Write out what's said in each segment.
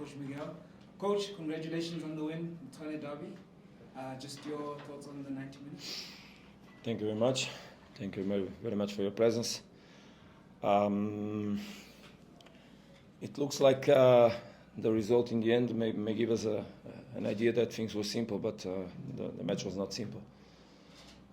Coach Miguel. Coach, congratulations on the win, Tshwane Derby. Just your thoughts on the 90 minutes? Thank you very much. Thank you very much for your presence. It looks like the result in the end may give us an idea that things were simple, but the match was not simple.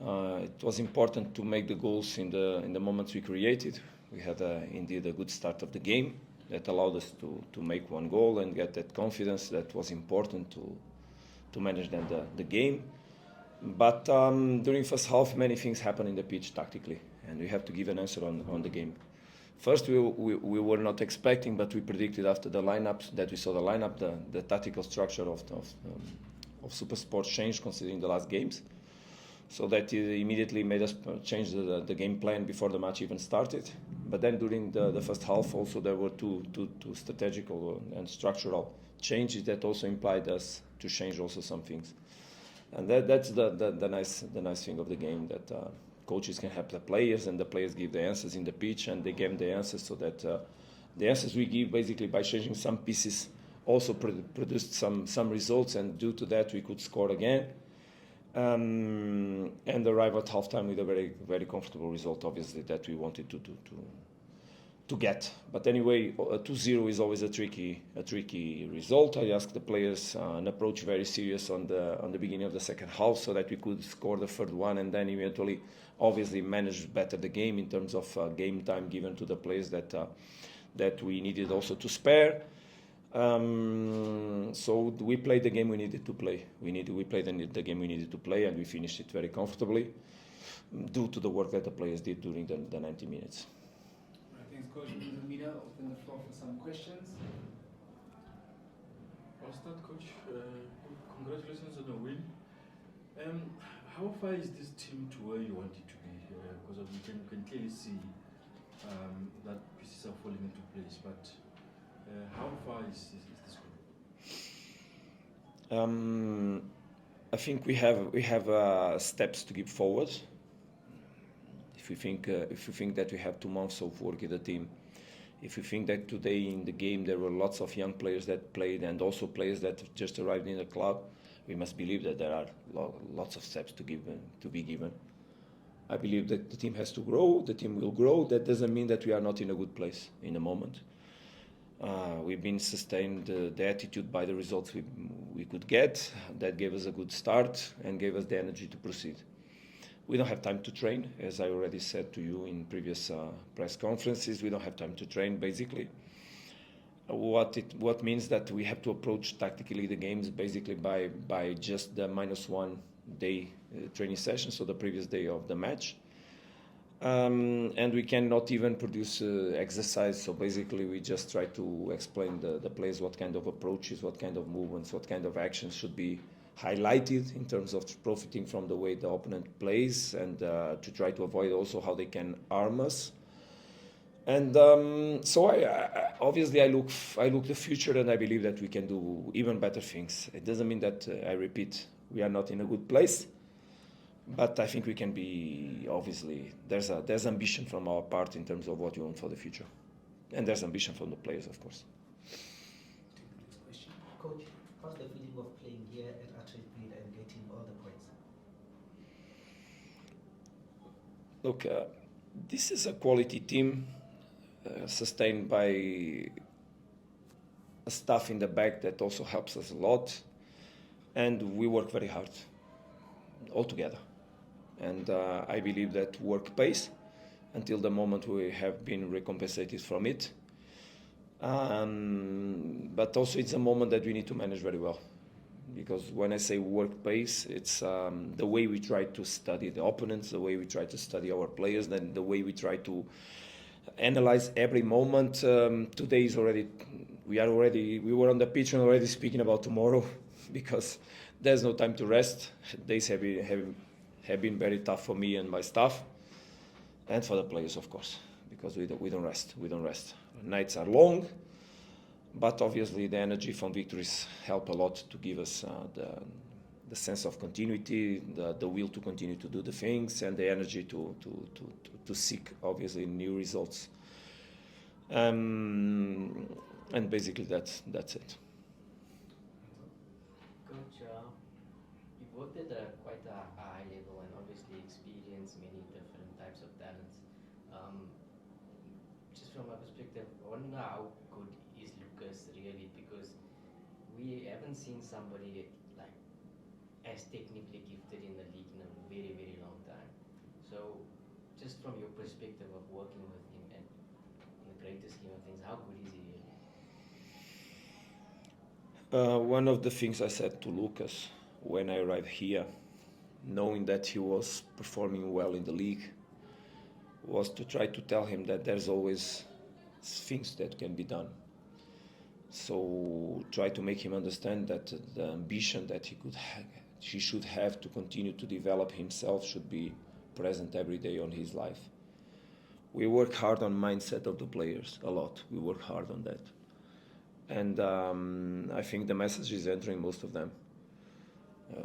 It was important to make the goals in the moments we created. We had indeed a good start of the game that allowed us to make one goal and get that confidence that was important to manage then the game. But during first half, many things happened in the pitch tactically, and we have to give an answer on the game. First, we were not expecting, but we predicted after the lineups that we saw the lineup, the tactical structure of SuperSport changed considering the last games. So that immediately made us change the game plan before the match even started. But then during the first half also there were two strategical and structural changes that also implied us to change also some things. And that's the nice thing of the game, that coaches can help the players and the players give the answers in the pitch, and they gave the answers, so that the answers we give basically by changing some pieces also produced some results, and due to that we could score again. And arrive at halftime with a very, very comfortable result, obviously, that we wanted to get. But anyway, 2-0 is always a tricky result. I asked the players an approach very serious on the beginning of the second half, so that we could score the third one, and then eventually, obviously, manage better the game in terms of game time given to the players that we needed also to spare. So we played the game we needed to play. We played the game we needed to play, and we finished it very comfortably due to the work that the players did during the 90 minutes. Thanks, Coach. Mina, open the floor for some questions. I'll start, Coach. Congratulations on the win. How far is this team to where you want it to be? Because we can clearly see that pieces are falling into place, but how far is this going? I think we have steps to give forward. If you think that we have 2 months of work in the team, if you think that today in the game there were lots of young players that played and also players that just arrived in the club, we must believe that there are lots of steps to be given. I believe that the team has to grow. The team will grow. That doesn't mean that we are not in a good place in the moment. We've been sustained the attitude by the results we could get. That gave us a good start and gave us the energy to proceed. We don't have time to train, as I already said to you in previous press conferences. We don't have time to train, basically. What means that we have to approach tactically the games basically by just the -1 day training session, so the previous day of the match. And we cannot even produce exercise, so basically we just try to explain the players what kind of approaches, what kind of movements, what kind of actions should be highlighted in terms of profiting from the way the opponent plays, and to try to avoid also how they can harm us. And so I obviously I look the future, and I believe that we can do even better things. It doesn't mean that, I repeat, we are not in a good place. But I think we can be, obviously, there's ambition from our part in terms of what we want for the future. And there's ambition from the players, of course. Coach, how's the feeling of playing here at Attribute and getting all the points? Look, this is a quality team sustained by a staff in the back that also helps us a lot. And we work very hard, all together. And I believe that work pays until the moment we have been recompensated from it. But also it's a moment that we need to manage very well. Because when I say work pays, it's the way we try to study the opponents, the way we try to study our players, then the way we try to analyze every moment. Today is we were on the pitch and already speaking about tomorrow, because there's no time to rest. Days have been very tough for me and my staff, and for the players, of course, because we don't rest. Nights are long, but obviously the energy from victories help a lot to give us the sense of continuity, the will to continue to do the things, and the energy to seek, obviously, new results. And basically that's it. Coach, you've worked at quite a high level and obviously experienced many different types of talents. Um, just from my perspective, I wonder how good is Lucas really, because we haven't seen somebody like as technically gifted in the league in a very, very long time. So, just from your perspective of working with him and in the greater scheme of things, how good is he really? One of the things I said to Lucas when I arrived here, knowing that he was performing well in the league, was to try to tell him that there's always things that can be done. So try to make him understand that the ambition that he should have to continue to develop himself should be present every day on his life. We work hard on mindset of the players a lot. We work hard on that, and I think the message is entering most of them.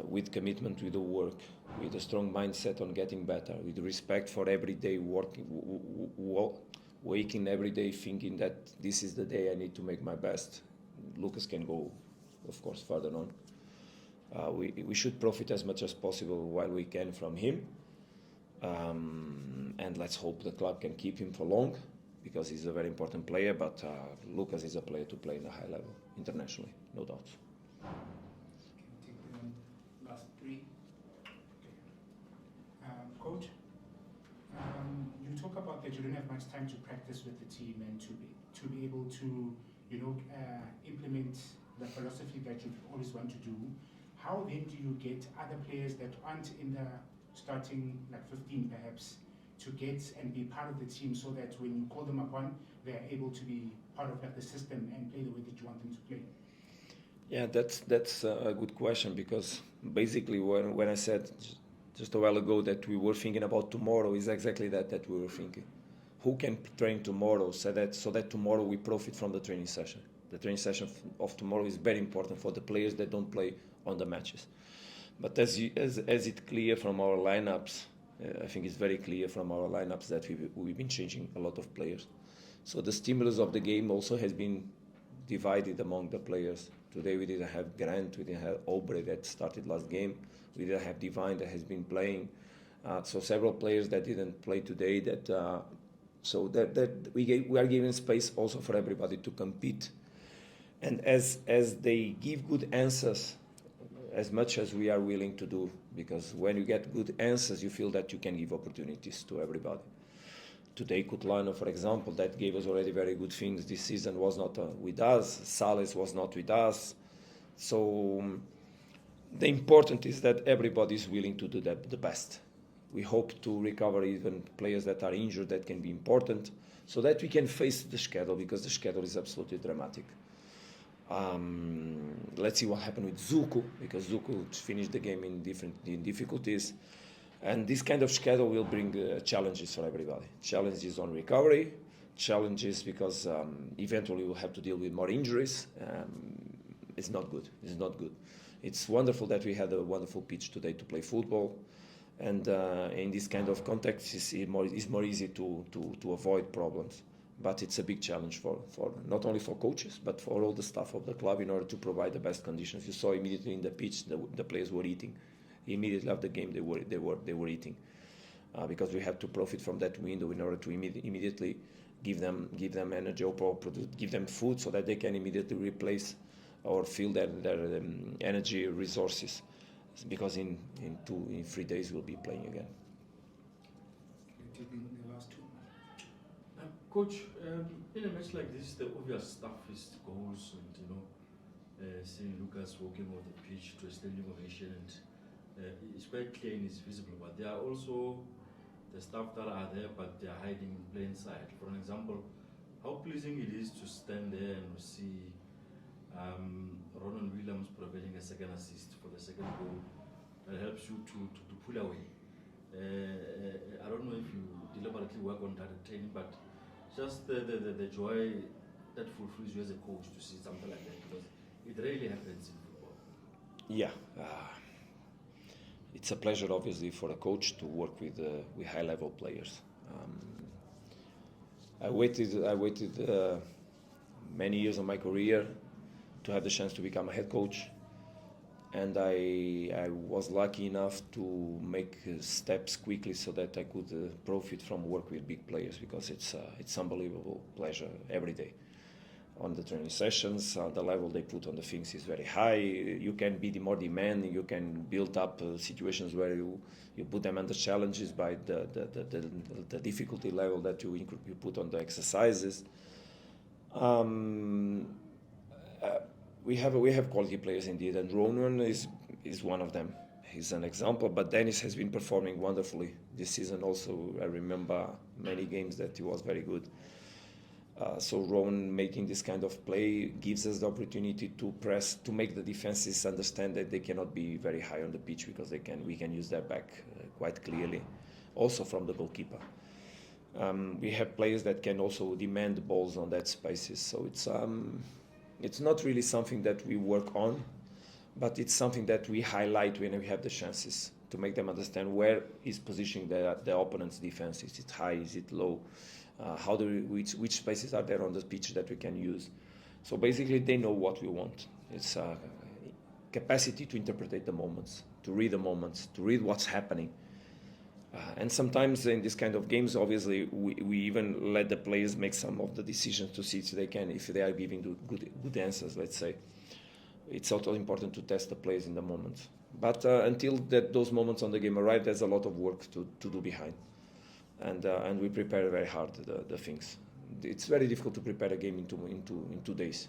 With commitment with the work, with a strong mindset on getting better, with respect for every day working, waking every day thinking that this is the day I need to make my best. Lucas can go, of course, further on. We should profit as much as possible while we can from him. And let's hope the club can keep him for long, because he's a very important player, but Lucas is a player to play in a high level, internationally, no doubt. Take the last three. Coach, you talk about that you don't have much time to practice with the team and to be able to, implement the philosophy that you always want to do. How then do you get other players that aren't in the starting, like 15 perhaps, to get and be part of the team, so that when you call them upon, they're able to be part of the system and play the way that you want them to play? Yeah, that's a good question, because basically when I said just a while ago that we were thinking about tomorrow, is exactly that we were thinking. Who can train tomorrow so that tomorrow we profit from the training session. The training session of tomorrow is very important for the players that don't play on the matches. But as it's clear from our lineups, I think it's very clear from our lineups that we've been changing a lot of players. So the stimulus of the game also has been divided among the players. Today we didn't have Grant, we didn't have Aubrey that started last game, we didn't have Divine that has been playing. So several players that didn't play today. That we are giving space also for everybody to compete. And as they give good answers, as much as we are willing to do, because when you get good answers, you feel that you can give opportunities to everybody. Today, Kutlano, for example, that gave us already very good things. This season was not with us. Sales was not with us. So the important is that everybody is willing to do the best. We hope to recover even players that are injured, that can be important, so that we can face the schedule, because the schedule is absolutely dramatic. Let's see what happened with Zuko, because Zuko finished the game in difficulties. And this kind of schedule will bring challenges for everybody. Challenges on recovery, challenges because eventually we'll have to deal with more injuries. It's not good. It's not good. It's wonderful that we had a wonderful pitch today to play football. And in this kind of context, it's more easy to avoid problems. But it's a big challenge for not only for coaches, but for all the staff of the club, in order to provide the best conditions. You saw immediately in the pitch the players were eating. Immediately after the game, they were eating, because we have to profit from that window in order to immediately give them energy, or give them food, so that they can immediately replace or fill their energy resources. Because in 3 days we'll be playing again. Taking the last two. Coach, in a match like this, the obvious stuff is goals and seeing Lucas walking off the pitch to a standing ovation, and it's quite clear and it's visible. But there are also the stuff that are there, but they are hiding in plain sight. For an example, how pleasing it is to stand there and see Ronan Williams providing a second assist for the second goal that helps you to pull away. I don't know if you deliberately work on that at training, but just the joy that fulfills you as a coach to see something like that, because it rarely happens in football. Yeah, it's a pleasure, obviously, for a coach to work with high-level players. I waited many years of my career to have the chance to become a head coach. and I was lucky enough to make steps quickly so that I could profit from work with big players, because it's unbelievable pleasure every day. On the training sessions, the level they put on the things is very high. You can be more demanding, you can build up situations where you put them under challenges by the difficulty level that you put on the exercises. We have quality players indeed, and Ronan is one of them. He's an example, but Dennis has been performing wonderfully this season also. I remember many games that he was very good. So Rowan making this kind of play gives us the opportunity to press, to make the defenses understand that they cannot be very high on the pitch, because we can use their back quite clearly, also from the goalkeeper. We have players that can also demand balls on that spaces. So it's not really something that we work on, but it's something that we highlight when we have the chances, to make them understand where is positioning the opponent's defense. Is it high? Is it low? Which spaces are there on the pitch that we can use? So basically, they know what we want. It's capacity to interpret the moments, to read the moments, to read what's happening. And sometimes in this kind of games, obviously, we even let the players make some of the decisions to see if they are giving good answers, let's say. It's also important to test the players in the moment. But until those moments on the game arrive, there's a lot of work to do behind. And we prepare very hard the things. It's very difficult to prepare a game in 2 days.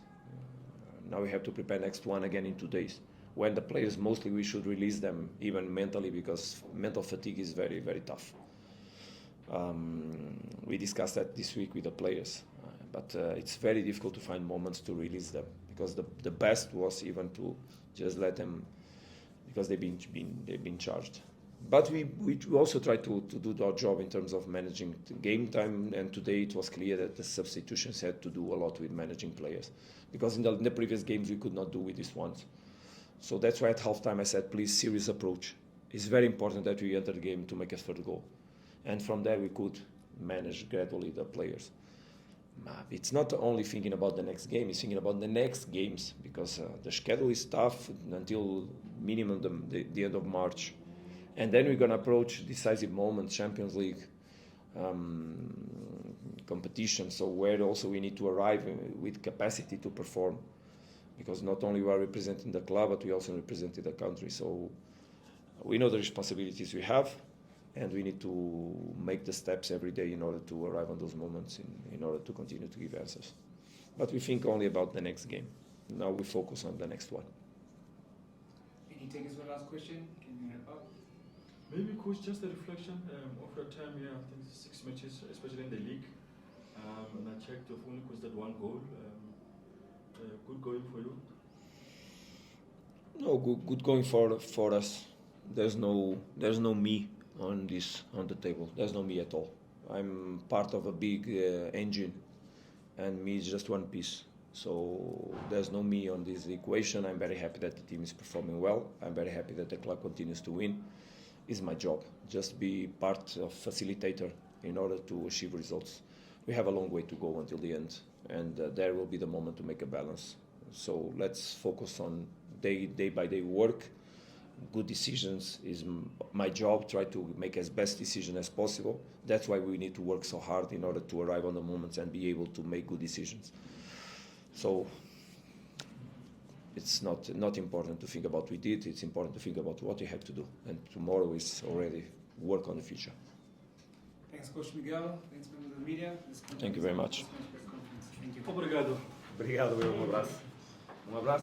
Now we have to prepare next one again in 2 days. When the players, mostly we should release them even mentally, because mental fatigue is very, very tough. We discussed that this week with the players, but it's very difficult to find moments to release them, because the best was even to just let them, because they've been charged. But we also try to do our job in terms of managing the game time, and today it was clear that the substitutions had to do a lot with managing players, because in the previous games we could not do with these ones. So that's why at halftime I said, please, serious approach. It's very important that we enter the game to make a third goal. And from there we could manage gradually the players. It's not only thinking about the next game, it's thinking about the next games, because the schedule is tough until minimum the end of March. And then we're going to approach decisive moments, Champions League competition, so where also we need to arrive with capacity to perform, because not only we are representing the club, but we also represent the country. So we know the responsibilities we have, and we need to make the steps every day in order to arrive on those moments, in order to continue to give answers. But we think only about the next game. Now we focus on the next one. Any takers for the last question? Can you wrap up? Maybe, coach, just a reflection of your time here. I think 6 matches, especially in the league. And I checked, you've only conceded 1 goal. Good going for you? No, good going for us. There's no me on the table. There's no me at all. I'm part of a big engine, and me is just one piece. So there's no me on this equation. I'm very happy that the team is performing well. I'm very happy that the club continues to win. It's my job, just be part of facilitator in order to achieve results. We have a long way to go until the end, and there will be the moment to make a balance. So let's focus on day by day work. Good decisions is my job. Try to make as best decision as possible. That's why we need to work so hard in order to arrive on the moments and be able to make good decisions. So it's not important to think about what we did. It's important to think about what we have to do. And tomorrow is already work on the future. Thanks, Coach Miguel. Thanks, members of the media. Thank you very much. Thank you. Obrigado. Obrigado, um abraço.